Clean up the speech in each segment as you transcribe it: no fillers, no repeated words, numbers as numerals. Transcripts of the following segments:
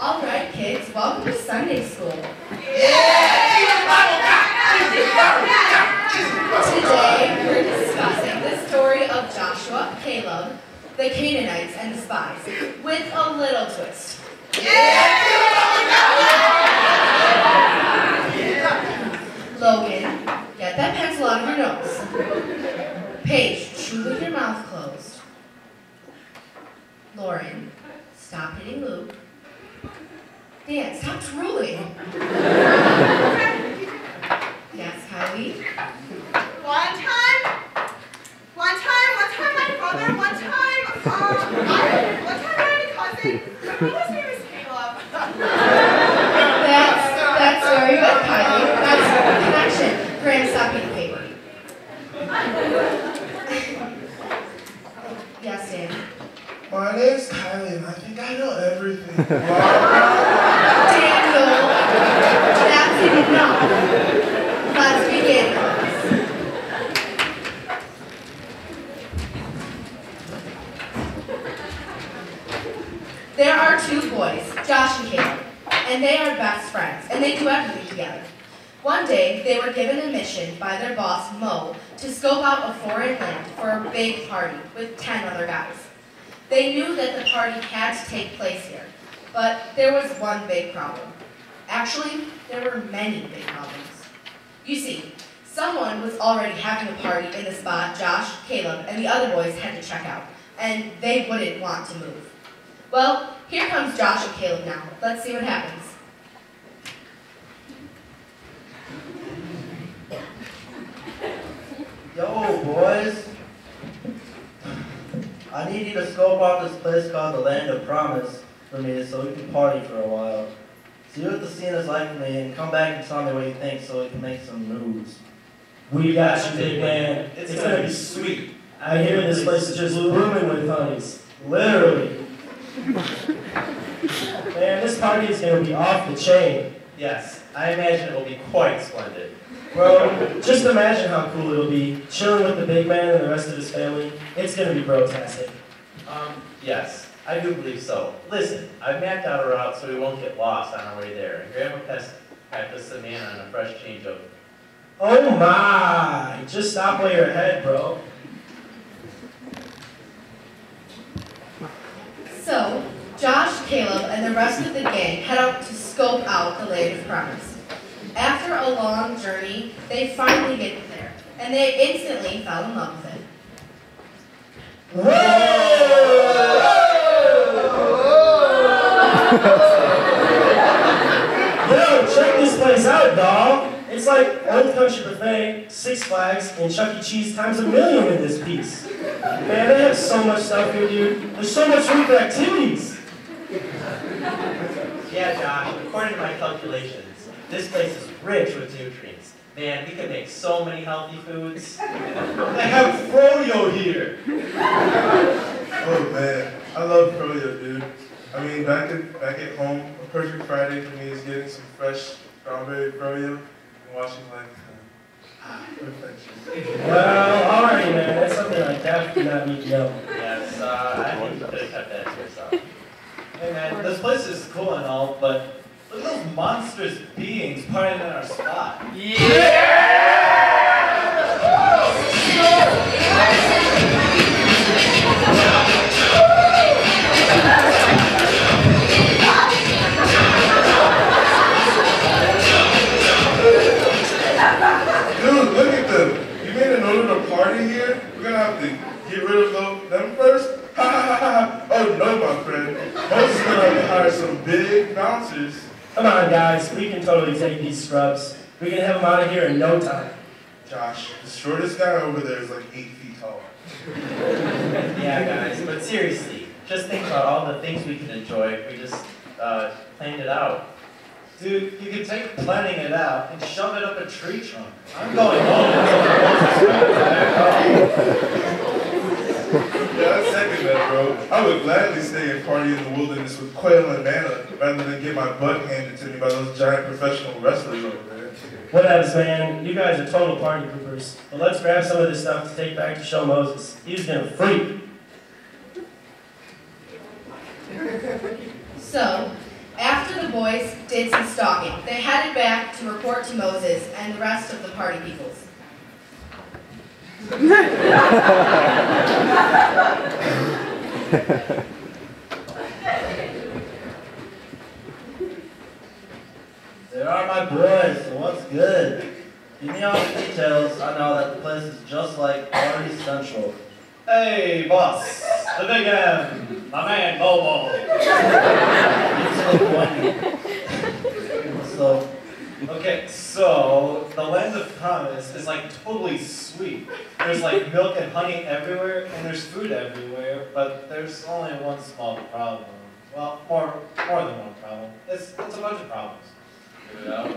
All right, kids, welcome to Sunday school. Today, we're discussing the story of Joshua, Caleb, the Canaanites, and the Spies, with a little twist. Logan, get that pencil out of your nose. Paige, chew with your mouth closed. Lauren, stop hitting Luke. Dan, stop drooling. Yes, Kylie? One time, my brother, one time my cousin, his name is Caleb. That's very good, Kylie. That's connection. Graham, stop eating paper. Yes, Dan? My name's Kylie, and I think I know everything. Daniel, that's enough. Let's begin. There are two boys, Josh and Caleb, and they are best friends, and they do everything together. One day, they were given a mission by their boss, Mo, to scope out a foreign land for a big party with 10 other guys. They knew that the party had to take place here, but there was one big problem. Actually, there were many big problems. You see, someone was already having a party in the spot Josh, Caleb, and the other boys had to check out, and they wouldn't want to move. Well, here comes Josh and Caleb now. Let's see what happens. Yo, boys. I need you to scope out this place called the Land of Promise for me so we can party for a while. See what the scene is like for me and come back and tell me what you think so we can make some moves. We got you, big man. It's gonna be sweet. I hear this place is just booming with honeys. Literally. Man, this party is gonna be off the chain. Yes, I imagine it will be quite splendid. Bro, just imagine how cool it'll be, chilling with the big man and the rest of his family. It's gonna be bro-tastic. Yes, I do believe so. Listen, I've mapped out a route so we won't get lost on our way there, and Grandma packed us some man on a fresh change of... Oh my! Just stop while you're ahead, bro. So, Josh, Caleb, and the rest of the gang head out to scope out the Land of Promise. After a long journey, they finally get there, and they instantly fell in love with it. Yo, check this place out, dawg. It's like Old Country Buffet, Six Flags, and Chuck E. Cheese times 1,000,000 in this piece. Man, they have so much stuff here, dude. There's so much room for activities. Yeah, Josh, according to my calculations, this place is rich with nutrients. Man, we could make so many healthy foods. They have froyo here. Oh man, I love froyo, dude. I mean, back at home, a perfect Friday for me is getting some fresh strawberry froyo and watching perfection. Well, alright, man. That's something I definitely not need to know. Yes, I think you could have kept that to yourself. Hey man, this place is cool and all, but look at those monstrous beings partying in our spot. Dude, look at them. You made an order to party here? We're gonna have to get rid of them first? Ha ha ha ha! Oh no, my friend. Moses is gonna have to hire some big bouncers. Come on, guys. We can totally take these scrubs. We can have them out of here in no time. Josh, the shortest guy over there is like 8 feet tall. Yeah, guys, but seriously, just think about all the things we can enjoy if we just planned it out. Dude, you could take planning it out and shove it up a tree trunk. I'm going home. Yeah, I second that, bro. I would gladly stay and party in the wilderness with quail and manna rather than get my butt handed to me by those giant professional wrestlers over there. Whatevs, man. You guys are total party poopers. But let's grab some of this stuff to take back to show Moses. He's gonna freak. So, after boys did some stalking. They headed back to report to Moses and the rest of the party peoples. There are my boys, so what's good? Give me all the details. I know that the place is just like Party Central. Hey, boss, the big M, my man Bobo. So, Okay, so the land of promise is like totally sweet. There's like milk and honey everywhere, and there's food everywhere, but there's only one small problem. Well, more than one problem. It's a bunch of problems. Get it out?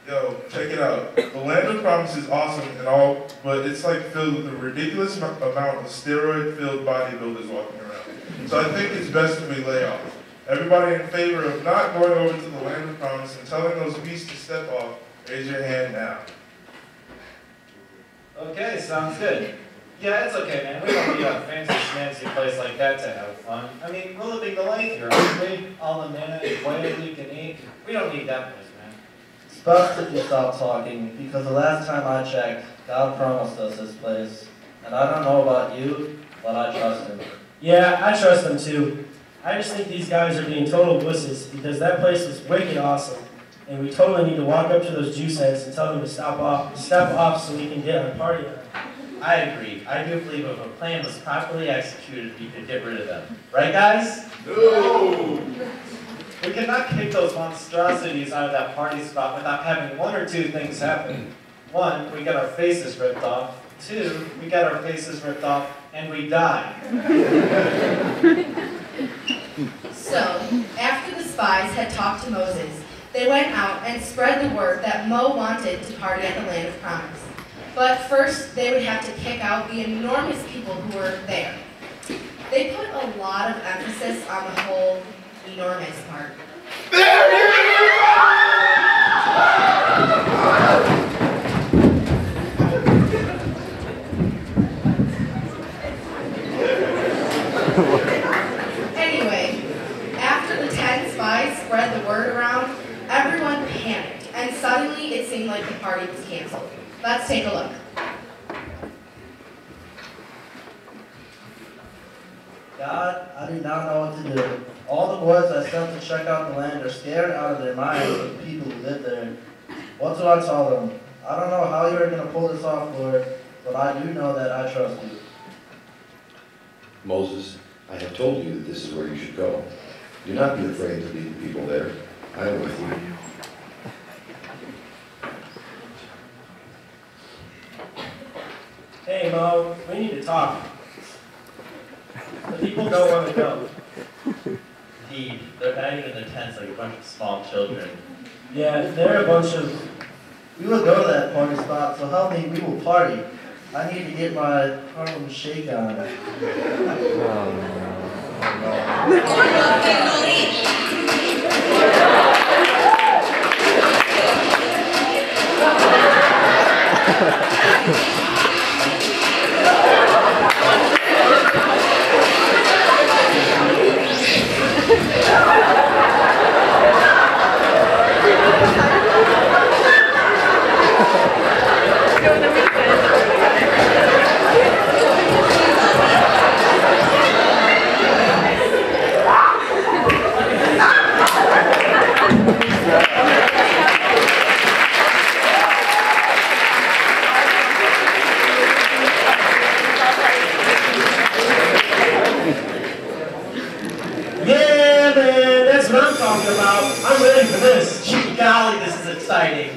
Yo, check it out. The land of promise is awesome and all, but it's like filled with a ridiculous amount of steroid-filled bodybuilders walking around. So I think it's best if we lay off. Everybody in favor of not going over to the land of promise and telling those beasts to step off, raise your hand now. Okay, sounds good. Yeah, it's okay, man. We don't need a fancy schmancy place like that to have fun. I mean, we're living the life here, aren't we? All the manna and quail we can eat. We don't need that place, man. it's best if you stop talking, because the last time I checked, God promised us this place. And I don't know about you, but I trust him. Yeah, I trust them too. I just think these guys are being total wusses because that place is wicked awesome. And we totally need to walk up to those juice heads and tell them to step off so we can get our party on. I agree. I do believe if a plan was properly executed, we could get rid of them. Right, guys? No! We cannot kick those monstrosities out of that party spot without having one or two things happen. One, we get our faces ripped off. Two, we get our faces ripped off and we die. So, after the spies had talked to Moses, they went out and spread the word that Mo wanted to party at the land of promise. But first, they would have to kick out the enormous people who were there. They put a lot of emphasis on the whole enormous part. Anyway, after the 10 spies spread the word around, everyone panicked, and suddenly it seemed like the party was canceled. Let's take a look. God, I do not know what to do. All the boys I sent to check out the land are scared out of their minds of the people who live there. What do I tell them? I don't know how you're going to pull this off, Lord, but I do know that I trust you. Moses, I have told you that this is where you should go. Do not be afraid to lead the people there. I am with you. Hey Mo, we need to talk. The people don't want to go. Indeed, they're hiding in their tents like a bunch of small children. Yeah, they're a bunch of... We will go to that party spot, so help me, we will party. I need to get my Harlem Shake on. Yeah, man, that's what I'm talking about. I'm ready for this. Golly, this is exciting.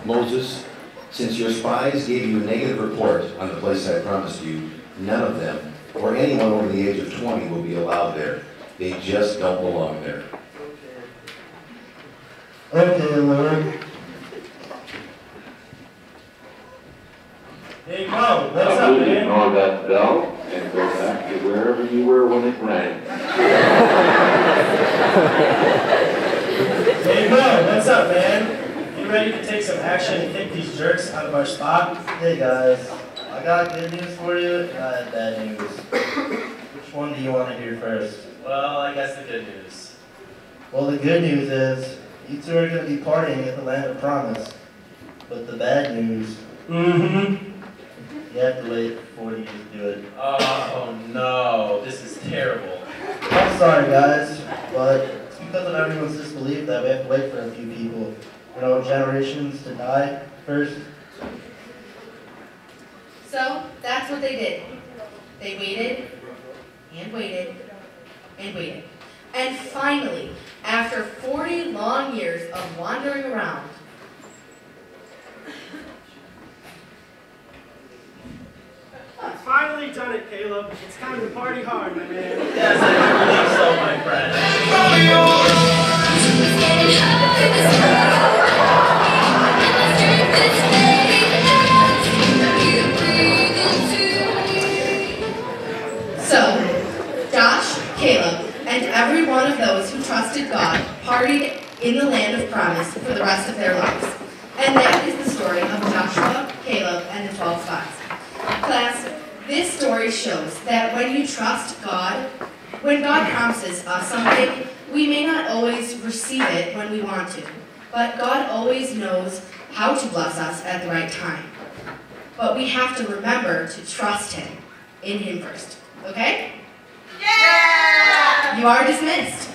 Moses, since your spies gave you a negative report on the place I promised you, none of them, or anyone over the age of 20, will be allowed there. They just don't belong there. Okay, Lord. Hey Mo, what's I up, will man? ignore that bell and go back to wherever you were when it rang. Hey Mo, what's up, man? You ready to take some action and kick these jerks out of our spot? Hey guys, I I got good news for you, and I have bad news. Which one do you want to hear first? Well, I guess the good news. Well, the good news is, you two are going to be partying at the Land of Promise. But the bad news, you have to wait 40 years to do it. Oh no, this is terrible. I'm sorry, guys, but it's because of everyone's disbelief that we have to wait for a few people, generations to die first. So that's what they did. They waited and waited and waited. And finally, after 40 long years of wandering around, Finally done it, Caleb. It's time to party hard, my man. Yes, I believe so, my friend. so Josh, Caleb, and every one of those who trusted God partied in the land of promise for the rest of their lives. And that is the story of Joshua, Caleb, and the 12 spies. Class, this story shows that when you trust God, when God promises us something, we may not always receive it when we want to, but God always knows how to bless us at the right time. But we have to remember to trust Him, in Him first. Okay? Yeah! You are dismissed.